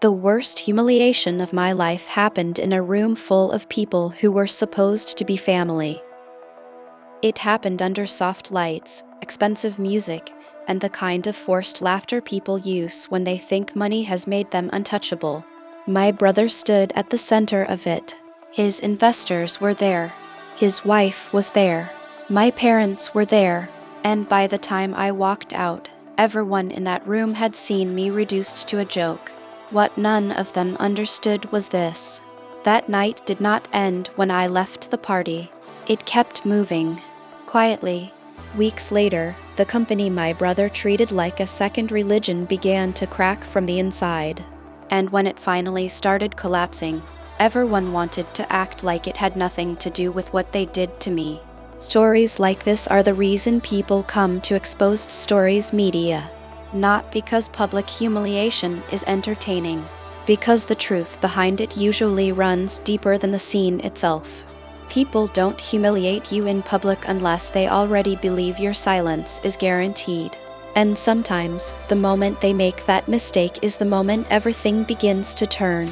The worst humiliation of my life happened in a room full of people who were supposed to be family. It happened under soft lights, expensive music, and the kind of forced laughter people use when they think money has made them untouchable. My brother stood at the center of it. His investors were there. His wife was there. My parents were there. And by the time I walked out, everyone in that room had seen me reduced to a joke. What none of them understood was this. That night did not end when I left the party. It kept moving. Quietly. Weeks later, the company my brother treated like a second religion began to crack from the inside. And when it finally started collapsing, everyone wanted to act like it had nothing to do with what they did to me. Stories like this are the reason people come to exposed stories media. Not because public humiliation is entertaining, because the truth behind it usually runs deeper than the scene itself. People don't humiliate you in public unless they already believe your silence is guaranteed. And sometimes, the moment they make that mistake is the moment everything begins to turn.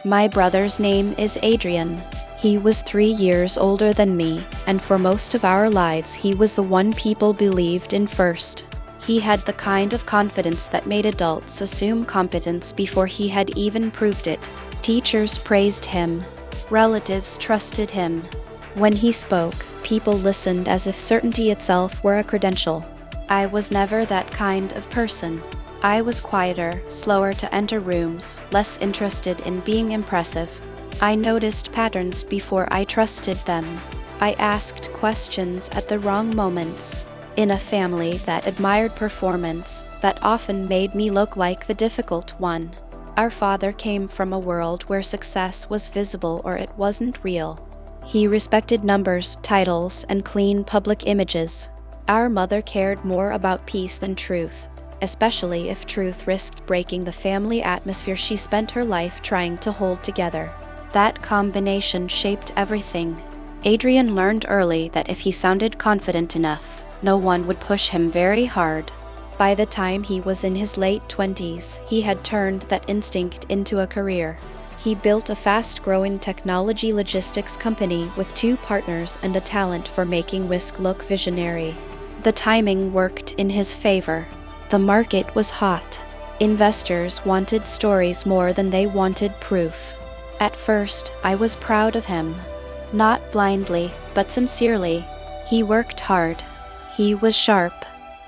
My brother's name is Adrian. He was 3 years older than me, and for most of our lives he was the one people believed in first. He had the kind of confidence that made adults assume competence before he had even proved it. Teachers praised him. Relatives trusted him. When he spoke, people listened as if certainty itself were a credential. I was never that kind of person. I was quieter, slower to enter rooms, less interested in being impressive. I noticed patterns before I trusted them. I asked questions at the wrong moments. In a family that admired performance, that often made me look like the difficult one. Our father came from a world where success was visible or it wasn't real. He respected numbers, titles, and clean public images. Our mother cared more about peace than truth, especially if truth risked breaking the family atmosphere she spent her life trying to hold together. That combination shaped everything. Adrian learned early that if he sounded confident enough, no one would push him very hard. By the time he was in his late 20s, he had turned that instinct into a career. He built a fast-growing technology logistics company with 2 partners and a talent for making risk look visionary. The timing worked in his favor. The market was hot. Investors wanted stories more than they wanted proof. At first, I was proud of him. Not blindly, but sincerely. He worked hard. He was sharp.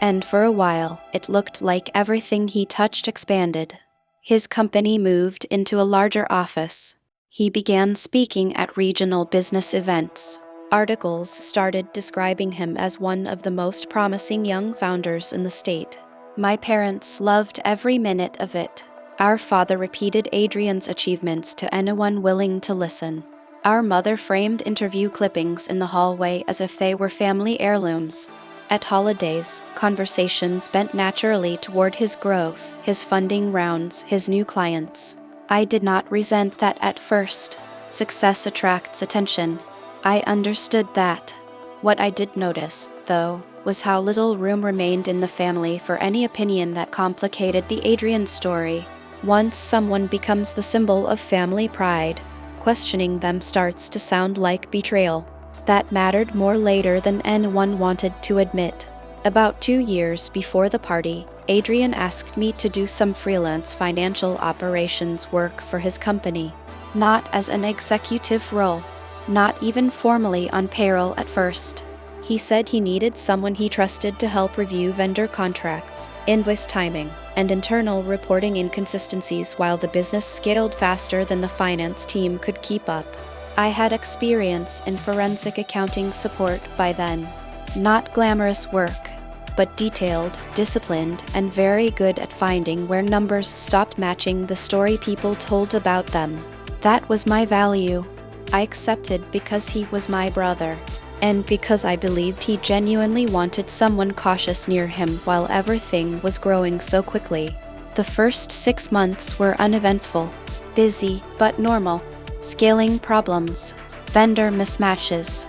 And for a while, it looked like everything he touched expanded. His company moved into a larger office. He began speaking at regional business events. Articles started describing him as one of the most promising young founders in the state. My parents loved every minute of it. Our father repeated Adrian's achievements to anyone willing to listen. Our mother framed interview clippings in the hallway as if they were family heirlooms. At holidays, conversations bent naturally toward his growth, his funding rounds, his new clients. I did not resent that at first. Success attracts attention. I understood that. What I did notice, though, was how little room remained in the family for any opinion that complicated the Adrian story. Once someone becomes the symbol of family pride, questioning them starts to sound like betrayal. That mattered more later than anyone wanted to admit. About 2 years before the party, Adrian asked me to do some freelance financial operations work for his company. Not as an executive role. Not even formally on payroll at first. He said he needed someone he trusted to help review vendor contracts, invoice timing, and internal reporting inconsistencies while the business scaled faster than the finance team could keep up. I had experience in forensic accounting support by then. Not glamorous work, but detailed, disciplined, and very good at finding where numbers stopped matching the story people told about them. That was my value. I accepted because he was my brother, and because I believed he genuinely wanted someone cautious near him while everything was growing so quickly. The first 6 months were uneventful, busy but normal. Scaling problems, vendor mismatches,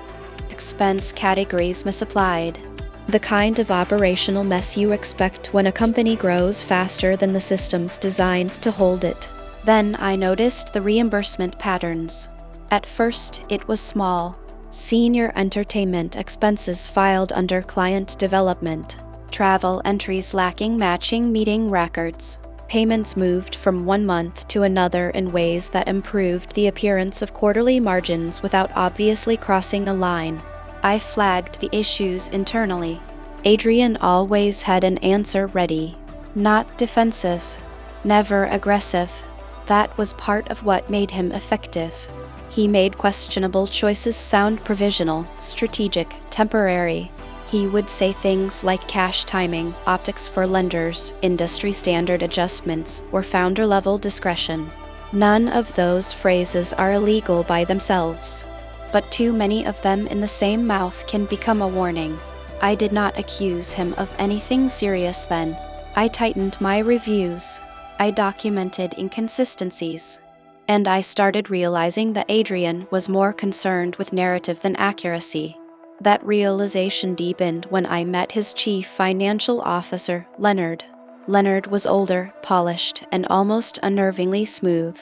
expense categories misapplied. The kind of operational mess you expect when a company grows faster than the systems designed to hold it. Then I noticed the reimbursement patterns. At first, it was small. Senior entertainment expenses filed under client development. Travel entries lacking matching meeting records. Payments moved from one month to another in ways that improved the appearance of quarterly margins without obviously crossing a line. I flagged the issues internally. Adrian always had an answer ready. Not defensive. Never aggressive. That was part of what made him effective. He made questionable choices sound provisional, strategic, temporary. He would say things like cash timing, optics for lenders, industry standard adjustments, or founder-level discretion. None of those phrases are illegal by themselves, but too many of them in the same mouth can become a warning. I did not accuse him of anything serious then. I tightened my reviews. I documented inconsistencies. And I started realizing that Adrian was more concerned with narrative than accuracy. That realization deepened when I met his chief financial officer, Leonard. Leonard was older, polished, and almost unnervingly smooth.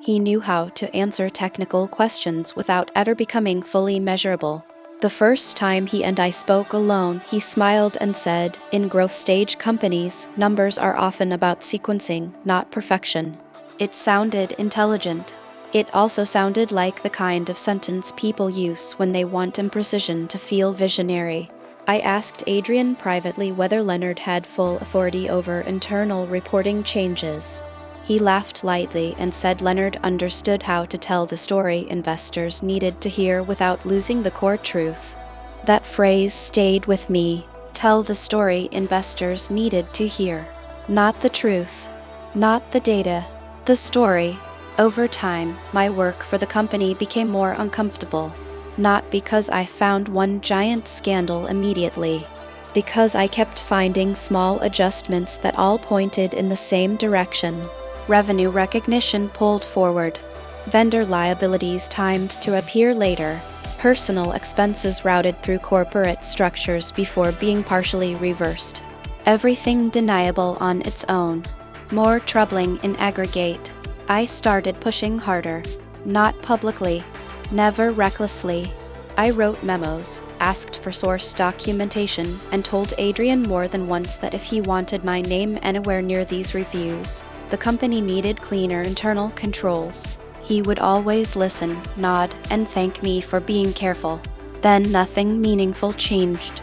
He knew how to answer technical questions without ever becoming fully measurable. The first time he and I spoke alone, he smiled and said, "In growth stage companies, numbers are often about sequencing, not perfection." It sounded intelligent. It also sounded like the kind of sentence people use when they want imprecision to feel visionary. I asked Adrian privately whether Leonard had full authority over internal reporting changes. He laughed lightly and said Leonard understood how to tell the story investors needed to hear without losing the core truth. That phrase stayed with me. Tell the story investors needed to hear. Not the truth. Not the data. The story. Over time, my work for the company became more uncomfortable. Not because I found one giant scandal immediately. Because I kept finding small adjustments that all pointed in the same direction. Revenue recognition pulled forward. Vendor liabilities timed to appear later. Personal expenses routed through corporate structures before being partially reversed. Everything deniable on its own. More troubling in aggregate. I started pushing harder. Not publicly. Never recklessly. I wrote memos, asked for source documentation, and told Adrian more than once that if he wanted my name anywhere near these reviews, the company needed cleaner internal controls. He would always listen, nod, and thank me for being careful. Then nothing meaningful changed.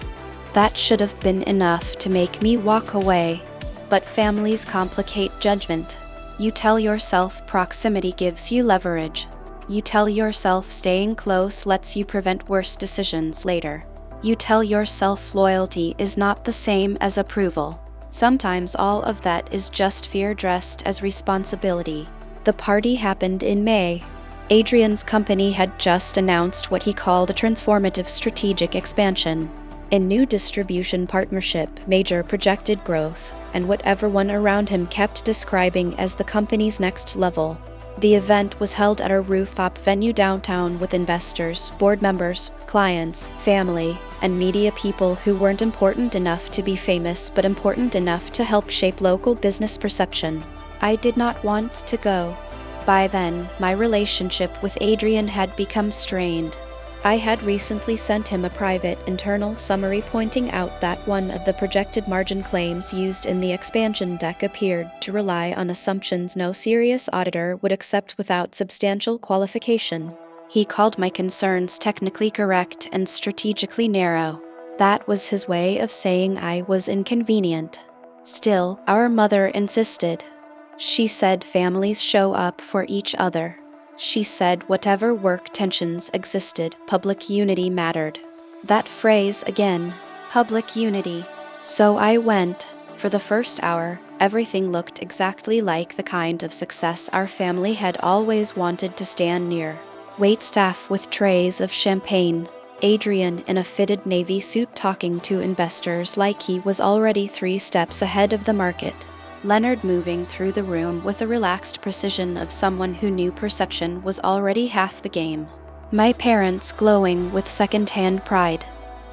That should have been enough to make me walk away. But families complicate judgment. You tell yourself proximity gives you leverage. You tell yourself staying close lets you prevent worse decisions later. You tell yourself loyalty is not the same as approval. Sometimes all of that is just fear dressed as responsibility. The party happened in May. Adrian's company had just announced what he called a transformative strategic expansion. A new distribution partnership, major projected growth, and what everyone around him kept describing as the company's next level. The event was held at a rooftop venue downtown with investors, board members, clients, family, and media people who weren't important enough to be famous but important enough to help shape local business perception. I did not want to go. By then, my relationship with Adrian had become strained. I had recently sent him a private internal summary pointing out that one of the projected margin claims used in the expansion deck appeared to rely on assumptions no serious auditor would accept without substantial qualification. He called my concerns technically correct and strategically narrow. That was his way of saying I was inconvenient. Still, our mother insisted. She said families show up for each other. She said whatever work tensions existed, public unity mattered. That phrase again, public unity. So I went. For the first hour, everything looked exactly like the kind of success our family had always wanted to stand near. Waitstaff with trays of champagne. Adrian in a fitted navy suit talking to investors like he was already 3 steps ahead of the market. Leonard moving through the room with the relaxed precision of someone who knew perception was already half the game. My parents glowing with second-hand pride.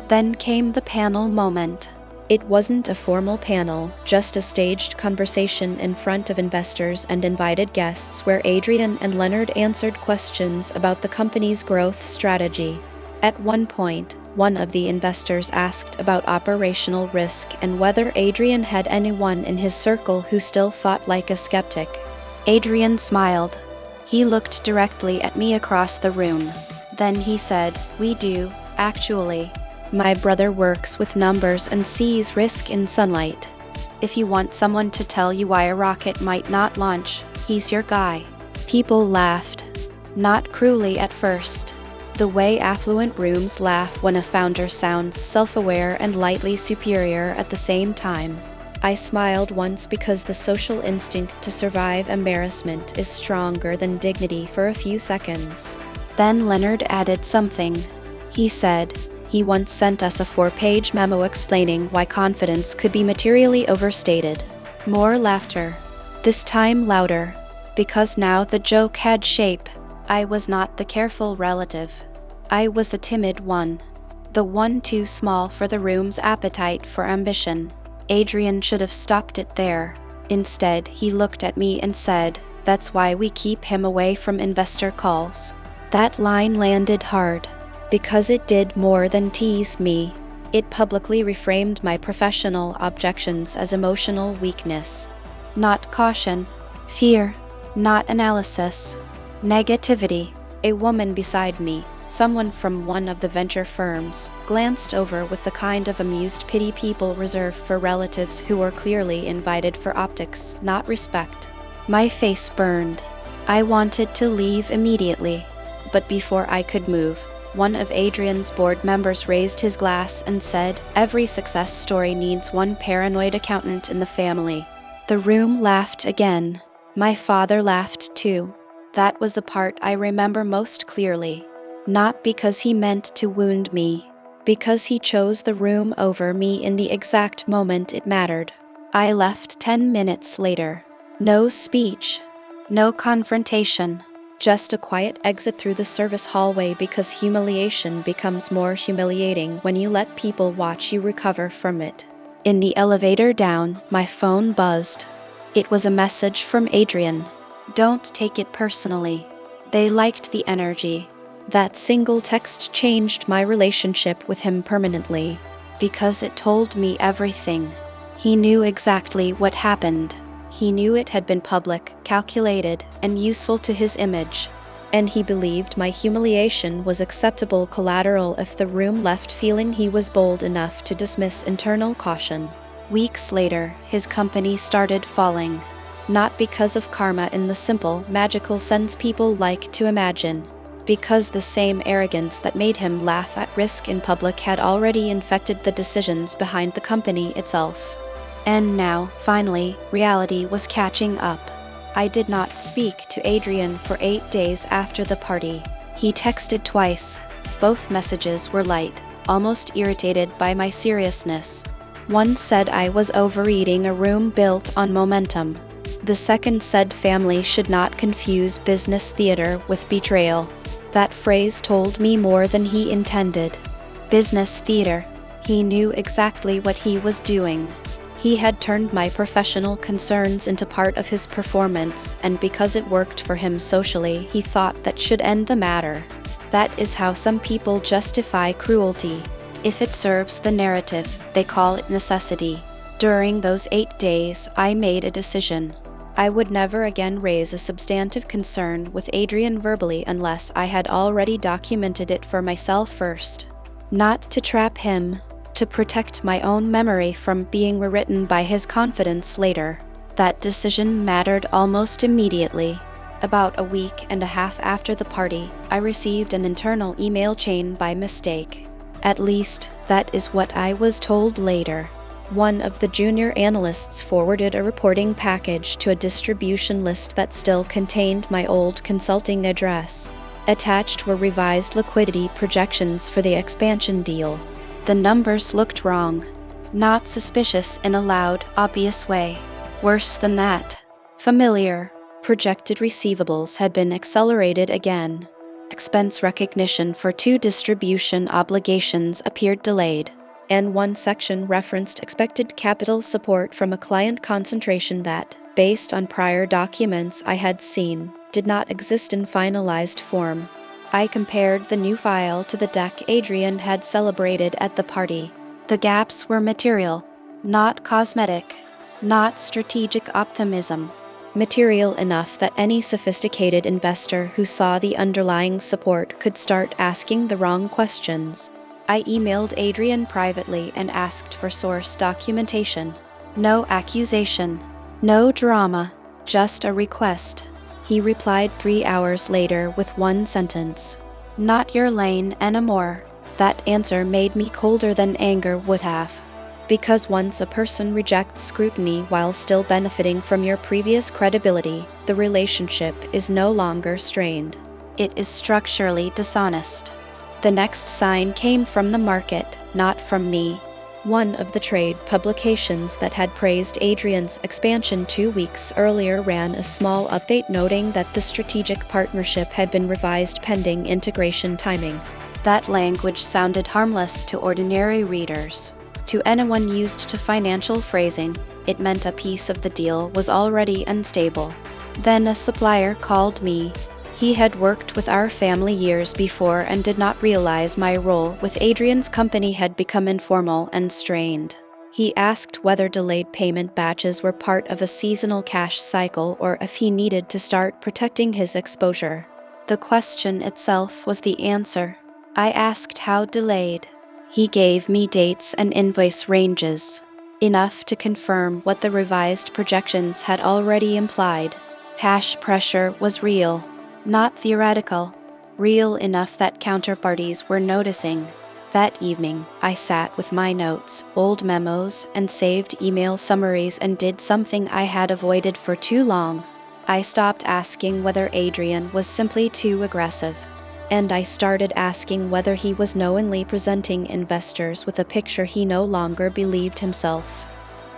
Then came the panel moment. It wasn't a formal panel, just a staged conversation in front of investors and invited guests where Adrian and Leonard answered questions about the company's growth strategy. At one point, one of the investors asked about operational risk and whether Adrian had anyone in his circle who still thought like a skeptic. Adrian smiled. He looked directly at me across the room. Then he said, "We do, actually. My brother works with numbers and sees risk in sunlight. If you want someone to tell you why a rocket might not launch, he's your guy." People laughed. Not cruelly at first. The way affluent rooms laugh when a founder sounds self-aware and lightly superior at the same time. I smiled once because the social instinct to survive embarrassment is stronger than dignity for a few seconds. Then Leonard added something. He said, he once sent us a 4-page memo explaining why confidence could be materially overstated. More laughter. This time louder. Because now the joke had shape. I was not the careful relative. I was the timid one. The one too small for the room's appetite for ambition. Adrian should have stopped it there. Instead, he looked at me and said, "That's why we keep him away from investor calls." That line landed hard. Because it did more than tease me. It publicly reframed my professional objections as emotional weakness. Not caution. Fear. Not analysis. Negativity. A woman beside me, someone from one of the venture firms, glanced over with the kind of amused pity people reserve for relatives who were clearly invited for optics, not respect. My face burned. I wanted to leave immediately. But before I could move, one of Adrian's board members raised his glass and said, "Every success story needs one paranoid accountant in the family." The room laughed again. My father laughed too. That was the part I remember most clearly. Not because he meant to wound me, because he chose the room over me in the exact moment it mattered. I left 10 minutes later. No speech. No confrontation. Just a quiet exit through the service hallway because humiliation becomes more humiliating when you let people watch you recover from it. In the elevator down, my phone buzzed. It was a message from Adrian. "Don't take it personally." They liked the energy. That single text changed my relationship with him permanently, because it told me everything. He knew exactly what happened. He knew it had been public, calculated, and useful to his image. And he believed my humiliation was acceptable collateral if the room left feeling he was bold enough to dismiss internal caution. Weeks later, his company started falling. Not because of karma in the simple, magical sense people like to imagine. Because the same arrogance that made him laugh at risk in public had already infected the decisions behind the company itself. And now, finally, reality was catching up. I did not speak to Adrian for 8 days after the party. He texted twice. Both messages were light, almost irritated by my seriousness. One said I was overeating a room built on momentum. The second said family should not confuse business theater with betrayal. That phrase told me more than he intended. Business theater. He knew exactly what he was doing. He had turned my professional concerns into part of his performance, and because it worked for him socially, he thought that should end the matter. That is how some people justify cruelty. If it serves the narrative, they call it necessity. During those 8 days, I made a decision. I would never again raise a substantive concern with Adrian verbally unless I had already documented it for myself first. Not to trap him, to protect my own memory from being rewritten by his confidence later. That decision mattered almost immediately. About a week and a half after the party, I received an internal email chain by mistake. At least, that is what I was told later. One of the junior analysts forwarded a reporting package to a distribution list that still contained my old consulting address. Attached were revised liquidity projections for the expansion deal. The numbers looked wrong. Not suspicious in a loud, obvious way. Worse than that. Familiar. Projected receivables had been accelerated again. Expense recognition for 2 distribution obligations appeared delayed. and one section referenced expected capital support from a client concentration that, based on prior documents I had seen, did not exist in finalized form. I compared the new file to the deck Adrian had celebrated at the party. The gaps were material, not cosmetic, not strategic optimism. Material enough that any sophisticated investor who saw the underlying support could start asking the wrong questions. I emailed Adrian privately and asked for source documentation. No accusation, no drama, just a request. He replied 3 hours later with one sentence. "Not your lane anymore." That answer made me colder than anger would have. Because once a person rejects scrutiny while still benefiting from your previous credibility, the relationship is no longer strained. It is structurally dishonest. The next sign came from the market, not from me. One of the trade publications that had praised Adrian's expansion 2 weeks earlier ran a small update noting that the strategic partnership had been revised pending integration timing. That language sounded harmless to ordinary readers. To anyone used to financial phrasing, it meant a piece of the deal was already unstable. Then a supplier called me. He had worked with our family years before and did not realize my role with Adrian's company had become informal and strained. He asked whether delayed payment batches were part of a seasonal cash cycle or if he needed to start protecting his exposure. The question itself was the answer. I asked how delayed. He gave me dates and invoice ranges, enough to confirm what the revised projections had already implied. Cash pressure was real, not theoretical, real enough that counterparties were noticing. That evening, I sat with my notes, old memos, and saved email summaries and did something I had avoided for too long. I stopped asking whether Adrian was simply too aggressive. And I started asking whether he was knowingly presenting investors with a picture he no longer believed himself.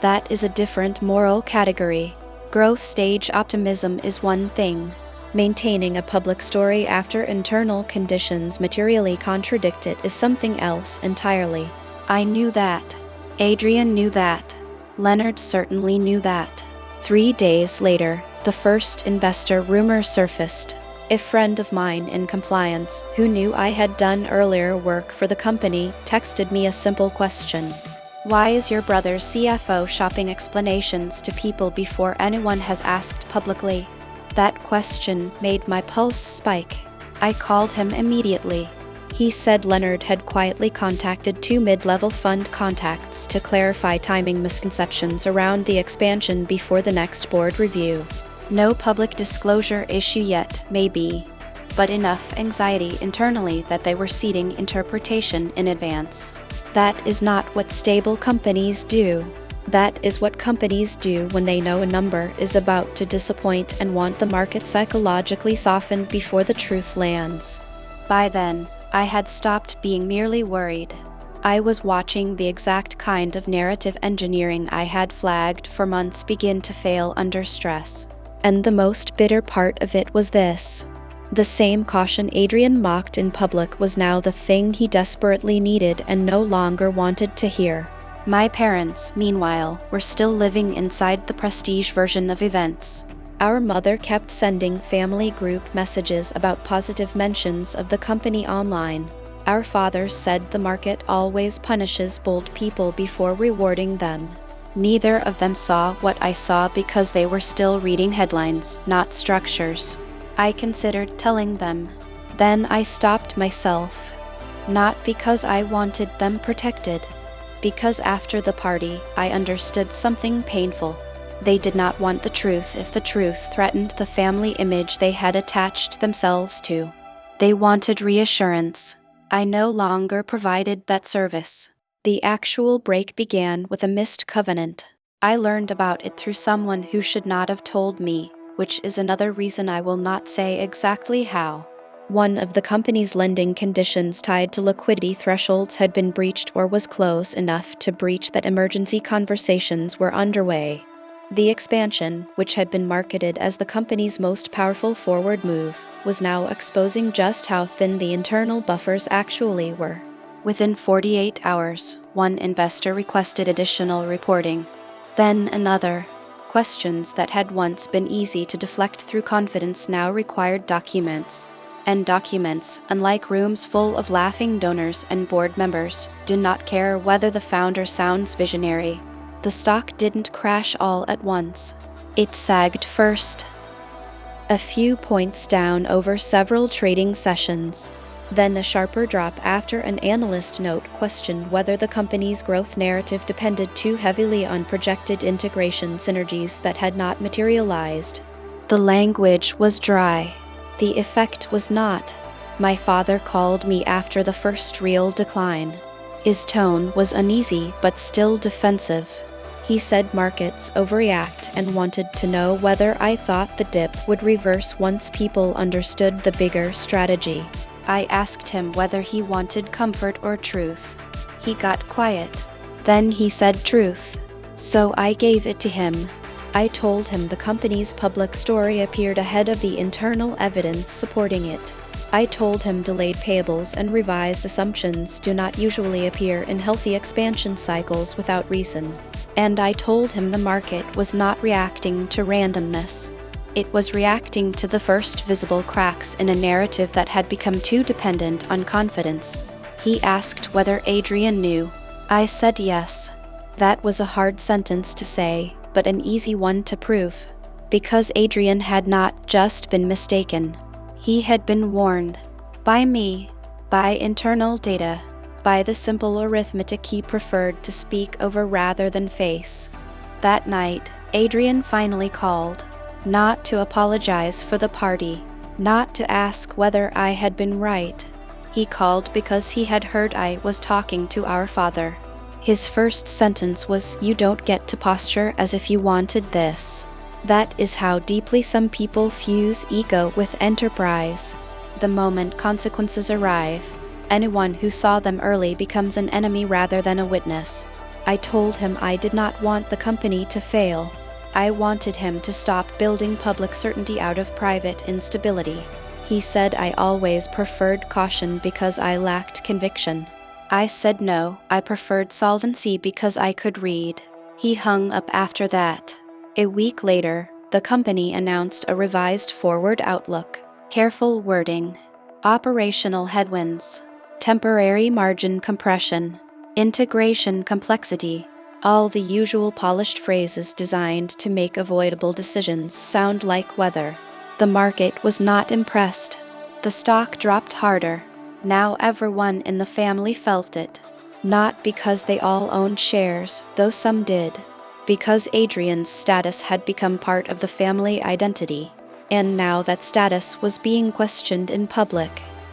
That is a different moral category. Growth stage optimism is one thing. Maintaining a public story after internal conditions materially contradict it is something else entirely. I knew that. Adrian knew that. Leonard certainly knew that. 3 days later, the first investor rumor surfaced. A friend of mine in compliance, who knew I had done earlier work for the company, texted me a simple question. Why is your brother's CFO shopping explanations to people before anyone has asked publicly? That question made my pulse spike. I called him immediately. He said Leonard had quietly contacted 2 mid-level fund contacts to clarify timing misconceptions around the expansion before the next board review. No public disclosure issue yet, maybe, but enough anxiety internally that they were seeding interpretation in advance. That is not what stable companies do. That is what companies do when they know a number is about to disappoint and want the market psychologically softened before the truth lands. By then, I had stopped being merely worried. I was watching the exact kind of narrative engineering I had flagged for months begin to fail under stress. And the most bitter part of it was this. The same caution Adrian mocked in public was now the thing he desperately needed and no longer wanted to hear. My parents, meanwhile, were still living inside the prestige version of events. Our mother kept sending family group messages about positive mentions of the company online. Our father said the market always punishes bold people before rewarding them. Neither of them saw what I saw because they were still reading headlines, not structures. I considered telling them. Then I stopped myself. Not because I wanted them protected. Because after the party, I understood something painful. They did not want the truth if the truth threatened the family image they had attached themselves to. They wanted reassurance. I no longer provided that service. The actual break began with a missed covenant. I learned about it through someone who should not have told me, which is another reason I will not say exactly how. One of the company's lending conditions tied to liquidity thresholds had been breached or was close enough to breach that emergency conversations were underway. The expansion, which had been marketed as the company's most powerful forward move, was now exposing just how thin the internal buffers actually were. Within 48 hours, one investor requested additional reporting. Then another. Questions that had once been easy to deflect through confidence now required documents. And documents, unlike rooms full of laughing donors and board members, do not care whether the founder sounds visionary. The stock didn't crash all at once. It sagged first. A few points down over several trading sessions. Then a sharper drop after an analyst note questioned whether the company's growth narrative depended too heavily on projected integration synergies that had not materialized. The language was dry. The effect was not. My father called me after the first real decline. His tone was uneasy but still defensive. He said markets overreact and wanted to know whether I thought the dip would reverse once people understood the bigger strategy. I asked him whether he wanted comfort or truth. He got quiet. Then he said truth. So I gave it to him. I told him the company's public story appeared ahead of the internal evidence supporting it. I told him delayed payables and revised assumptions do not usually appear in healthy expansion cycles without reason. And I told him the market was not reacting to randomness. It was reacting to the first visible cracks in a narrative that had become too dependent on confidence. He asked whether Adrian knew. I said yes. That was a hard sentence to say, but an easy one to prove. Because Adrian had not just been mistaken. He had been warned. By me. By internal data. By the simple arithmetic he preferred to speak over rather than face. That night, Adrian finally called. Not to apologize for the party. Not to ask whether I had been right. He called because he had heard I was talking to our father. His first sentence was, "You don't get to posture as if you wanted this." That is how deeply some people fuse ego with enterprise. The moment consequences arrive, anyone who saw them early becomes an enemy rather than a witness. I told him I did not want the company to fail. I wanted him to stop building public certainty out of private instability. He said I always preferred caution because I lacked conviction. I said no, I preferred solvency because I could read. He hung up after that. A week later, the company announced a revised forward outlook. Careful wording. Operational headwinds. Temporary margin compression. Integration complexity. All the usual polished phrases designed to make avoidable decisions sound like weather. The market was not impressed. The stock dropped harder. Now everyone in the family felt it. Not because they all owned shares, though some did. Because Adrian's status had become part of the family identity. And now that status was being questioned in public.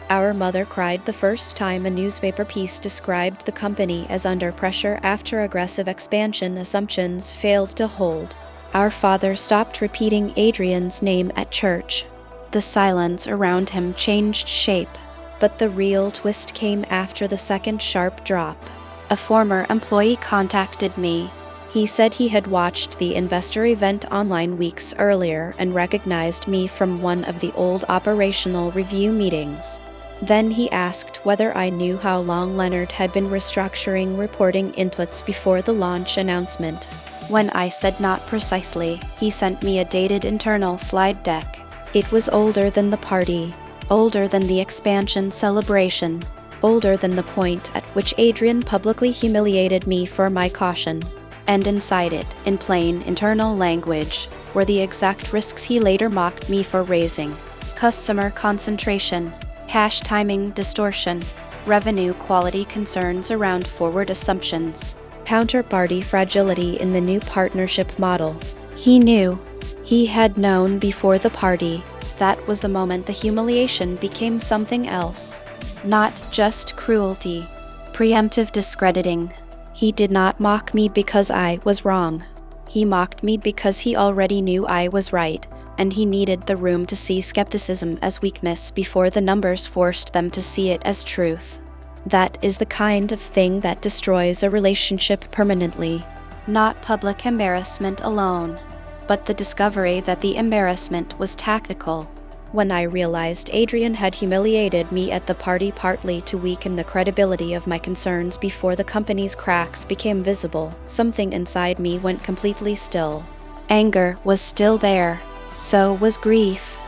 Our mother cried the first time a newspaper piece described the company as under pressure after aggressive expansion assumptions failed to hold. Our father stopped repeating Adrian's name at church. The silence around him changed shape, but the real twist came after the second sharp drop. A former employee contacted me. He said he had watched the investor event online weeks earlier and recognized me from one of the old operational review meetings. Then he asked whether I knew how long Leonard had been restructuring reporting inputs before the launch announcement. When I said not precisely, he sent me a dated internal slide deck. It was older than the party, older than the expansion celebration, older than the point at which Adrian publicly humiliated me for my caution. And inside it, in plain internal language, were the exact risks he later mocked me for raising. Customer concentration. Cash timing distortion, revenue quality concerns around forward assumptions, counterparty fragility in the new partnership model. He knew. He had known before the party. That was the moment the humiliation became something else. Not just cruelty. Preemptive discrediting. He did not mock me because I was wrong. He mocked me because he already knew I was right. And he needed the room to see skepticism as weakness before the numbers forced them to see it as truth. That is the kind of thing that destroys a relationship permanently. Not public embarrassment alone, but the discovery that the embarrassment was tactical. When I realized Adrian had humiliated me at the party partly to weaken the credibility of my concerns before the company's cracks became visible, something inside me went completely still. Anger was still there. So was grief.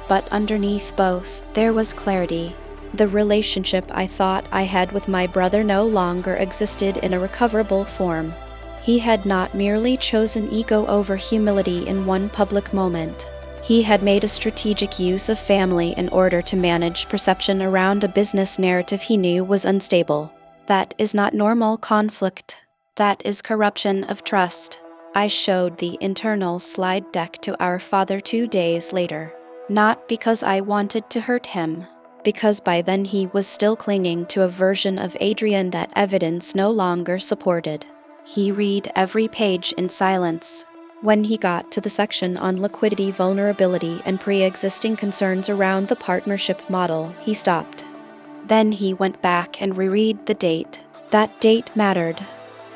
But underneath both, there was clarity. The relationship I thought I had with my brother no longer existed in a recoverable form. He had not merely chosen ego over humility in one public moment. He had made a strategic use of family in order to manage perception around a business narrative he knew was unstable. That is not normal conflict. That is corruption of trust. I showed the internal slide deck to our father 2 days later. Not because I wanted to hurt him, because by then he was still clinging to a version of Adrian that evidence no longer supported. He read every page in silence. When he got to the section on liquidity vulnerability and pre-existing concerns around the partnership model, he stopped. Then he went back and reread the date. That date mattered,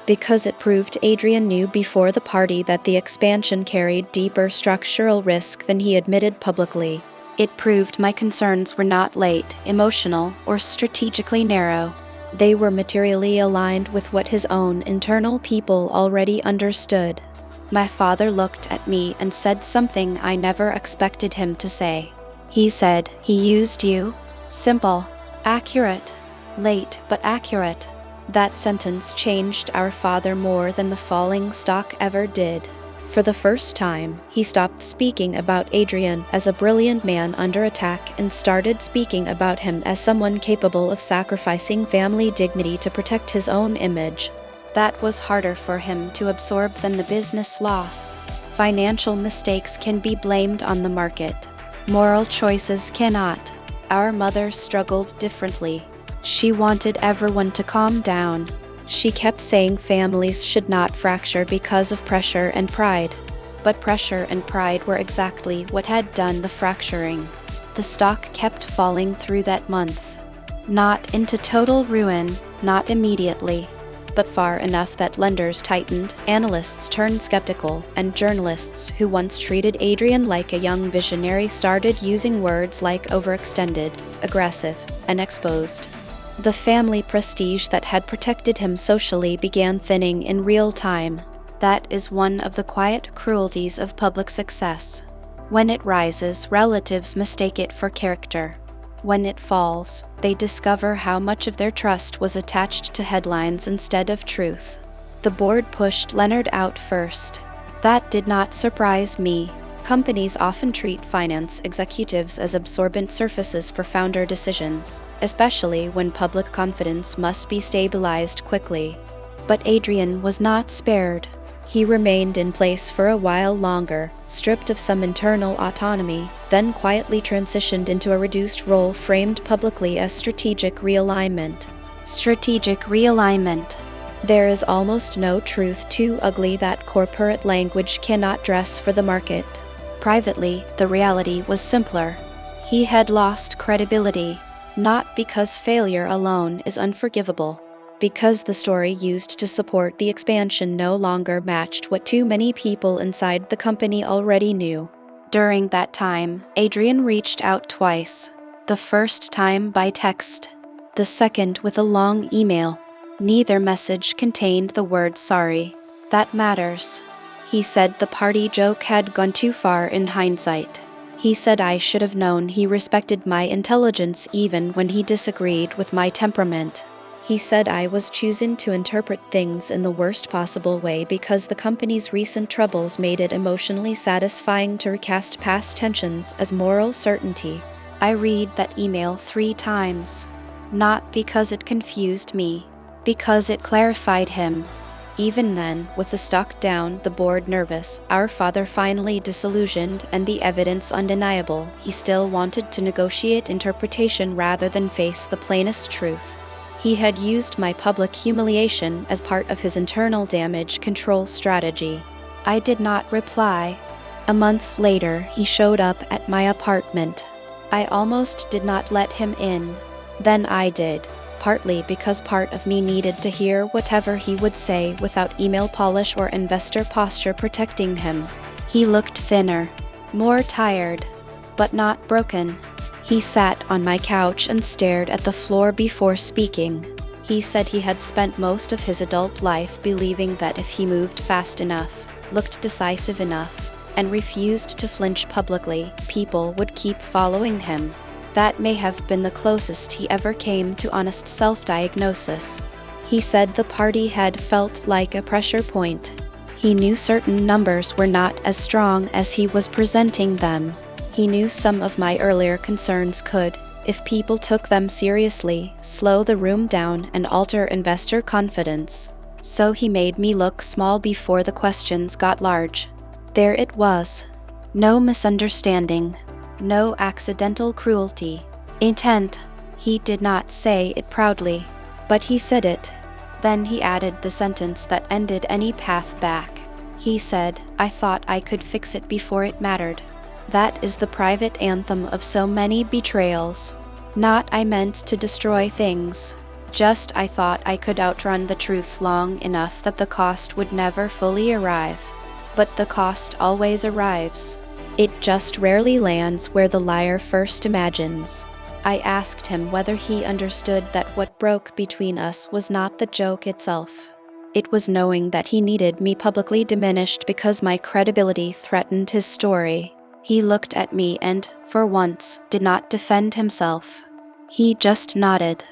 because it proved Adrian knew before the party that the expansion carried deeper structural risk than he admitted publicly. It proved my concerns were not late, emotional, or strategically narrow. They were materially aligned with what his own internal people already understood. My father looked at me and said something I never expected him to say. He said, "He used you." Simple, accurate, late but accurate. That sentence changed our father more than the falling stock ever did. For the first time, he stopped speaking about Adrian as a brilliant man under attack and started speaking about him as someone capable of sacrificing family dignity to protect his own image. That was harder for him to absorb than the business loss. Financial mistakes can be blamed on the market. Moral choices cannot. Our mother struggled differently. She wanted everyone to calm down. She kept saying families should not fracture because of pressure and pride. But pressure and pride were exactly what had done the fracturing. The stock kept falling through that month. Not into total ruin, not immediately, but far enough that lenders tightened, analysts turned skeptical, and journalists who once treated Adrian like a young visionary started using words like overextended, aggressive, and exposed. The family prestige that had protected him socially began thinning in real time. That is one of the quiet cruelties of public success. When it rises, relatives mistake it for character. When it falls, they discover how much of their trust was attached to headlines instead of truth. The board pushed Leonard out first. That did not surprise me. Companies often treat finance executives as absorbent surfaces for founder decisions, especially when public confidence must be stabilized quickly. But Adrian was not spared. He remained in place for a while longer, stripped of some internal autonomy, then quietly transitioned into a reduced role framed publicly as strategic realignment. Strategic realignment. There is almost no truth too ugly that corporate language cannot dress for the market. Privately, the reality was simpler. He had lost credibility, not because failure alone is unforgivable, because the story used to support the expansion no longer matched what too many people inside the company already knew. During that time, Adrian reached out twice. The first time by text, the second with a long email. Neither message contained the word sorry. That matters. He said the party joke had gone too far in hindsight. He said I should have known he respected my intelligence even when he disagreed with my temperament. He said I was choosing to interpret things in the worst possible way because the company's recent troubles made it emotionally satisfying to recast past tensions as moral certainty. I read that email 3 times. Not because it confused me, because it clarified him. Even then, with the stock down, the board nervous, our father finally disillusioned, and the evidence undeniable, he still wanted to negotiate interpretation rather than face the plainest truth. He had used my public humiliation as part of his internal damage control strategy. I did not reply. A month later, he showed up at my apartment. I almost did not let him in. Then I did. Partly because part of me needed to hear whatever he would say without email polish or investor posture protecting him. He looked thinner, more tired. but not broken. He sat on my couch and stared at the floor before speaking. He said he had spent most of his adult life believing that if he moved fast enough, looked decisive enough, and refused to flinch publicly, people would keep following him. That may have been the closest he ever came to honest self-diagnosis. He said the party had felt like a pressure point. He knew certain numbers were not as strong as he was presenting them. He knew some of my earlier concerns could, if people took them seriously, slow the room down and alter investor confidence. So he made me look small before the questions got large. There it was. No misunderstanding. No accidental cruelty. Intent. He did not say it proudly, but he said it. Then he added the sentence that ended any path back. He said, "I thought I could fix it before it mattered." That is the private anthem of so many betrayals. Not "I meant to destroy things." Just "I thought I could outrun the truth long enough that the cost would never fully arrive." But the cost always arrives. It just rarely lands where the liar first imagines. I asked him whether he understood that what broke between us was not the joke itself. It was knowing that he needed me publicly diminished because my credibility threatened his story. He looked at me and, for once, did not defend himself. He just nodded.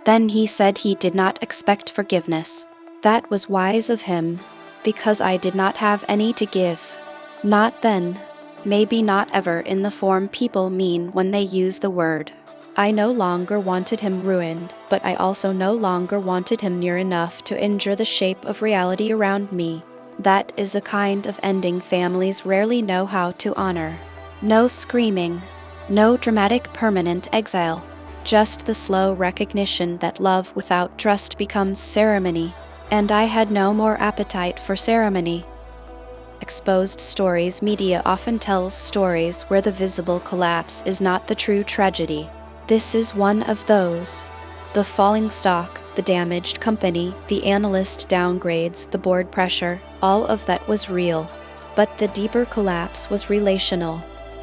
Then he said he did not expect forgiveness. That was wise of him, because I did not have any to give. Not then. Maybe not ever in the form people mean when they use the word. I no longer wanted him ruined, but I also no longer wanted him near enough to injure the shape of reality around me. That is a kind of ending families rarely know how to honor. No screaming. No dramatic permanent exile. Just the slow recognition that love without trust becomes ceremony. And I had no more appetite for ceremony. Exposed stories. Media often tells stories where the visible collapse is not the true tragedy. This is one of those. The falling stock, the damaged company, the analyst downgrades, the board pressure, all of that was real. But the deeper collapse was relational.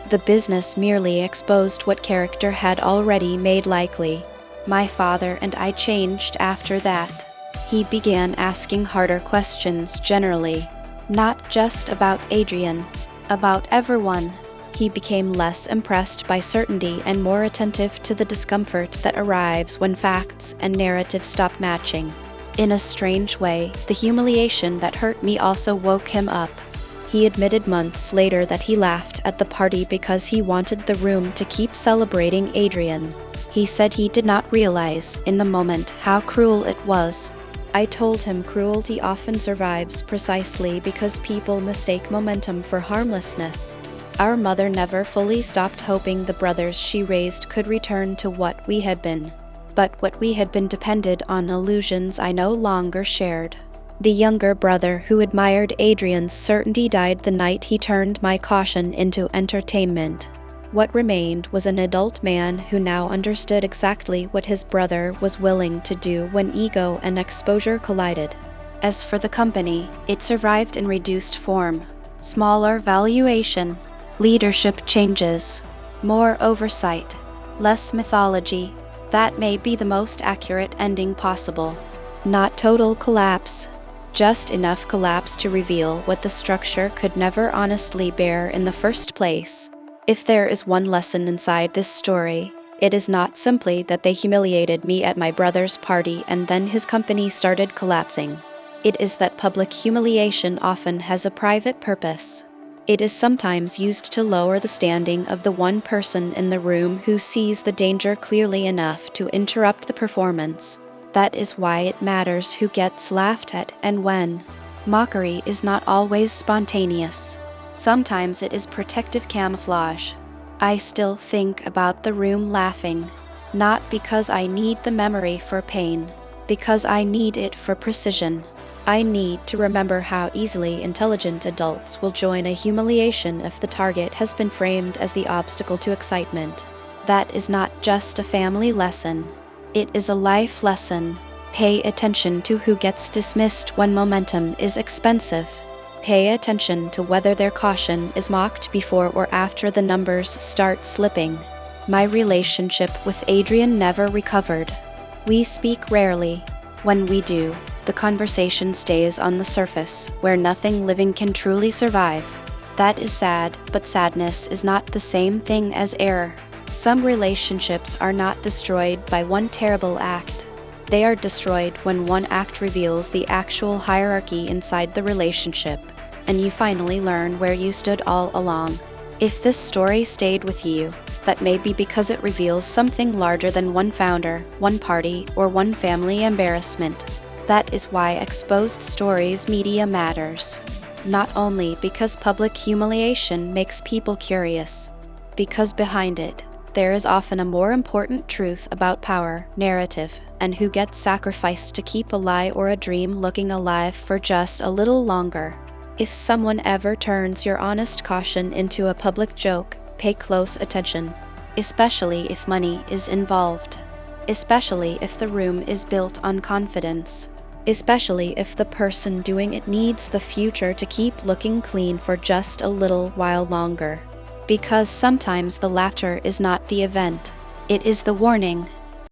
The business merely exposed what character had already made likely. My father and I changed after that. He began asking harder questions generally. Not just about Adrian, about everyone. He became less impressed by certainty and more attentive to the discomfort that arrives when facts and narrative stop matching. In a strange way, the humiliation that hurt me also woke him up. He admitted months later that he laughed at the party because he wanted the room to keep celebrating Adrian. He said he did not realize, in the moment, how cruel it was. I told him cruelty often survives precisely because people mistake momentum for harmlessness. Our mother never fully stopped hoping the brothers she raised could return to what we had been. But what we had been depended on illusions I no longer shared. The younger brother who admired Adrian's certainty died the night he turned my caution into entertainment. What remained was an adult man who now understood exactly what his brother was willing to do when ego and exposure collided. As for the company, it survived in reduced form. Smaller valuation, leadership changes, more oversight, less mythology. That may be the most accurate ending possible. Not total collapse, just enough collapse to reveal what the structure could never honestly bear in the first place. If there is one lesson inside this story, it is not simply that they humiliated me at my brother's party and then his company started collapsing. It is that public humiliation often has a private purpose. It is sometimes used to lower the standing of the one person in the room who sees the danger clearly enough to interrupt the performance. That is why it matters who gets laughed at and when. Mockery is not always spontaneous. Sometimes it is protective camouflage. I still think about the room laughing, not because I need the memory for pain, because I need it for precision. I need to remember how easily intelligent adults will join a humiliation if the target has been framed as the obstacle to excitement. That is not just a family lesson. It is a life lesson. Pay attention to who gets dismissed when momentum is expensive. Pay attention to whether their caution is mocked before or after the numbers start slipping. My relationship with Adrian never recovered. We speak rarely. When we do, the conversation stays on the surface, where nothing living can truly survive. That is sad, but sadness is not the same thing as error. Some relationships are not destroyed by one terrible act. They are destroyed when one act reveals the actual hierarchy inside the relationship, and you finally learn where you stood all along. If this story stayed with you, that may be because it reveals something larger than one founder, one party, or one family embarrassment. That is why exposed stories media matters. Not only because public humiliation makes people curious, because behind it, there is often a more important truth about power, narrative, and who gets sacrificed to keep a lie or a dream looking alive for just a little longer. If someone ever turns your honest caution into a public joke, pay close attention, especially if money is involved, especially if the room is built on confidence, especially if the person doing it needs the future to keep looking clean for just a little while longer. Because sometimes the laughter is not the event, it is the warning.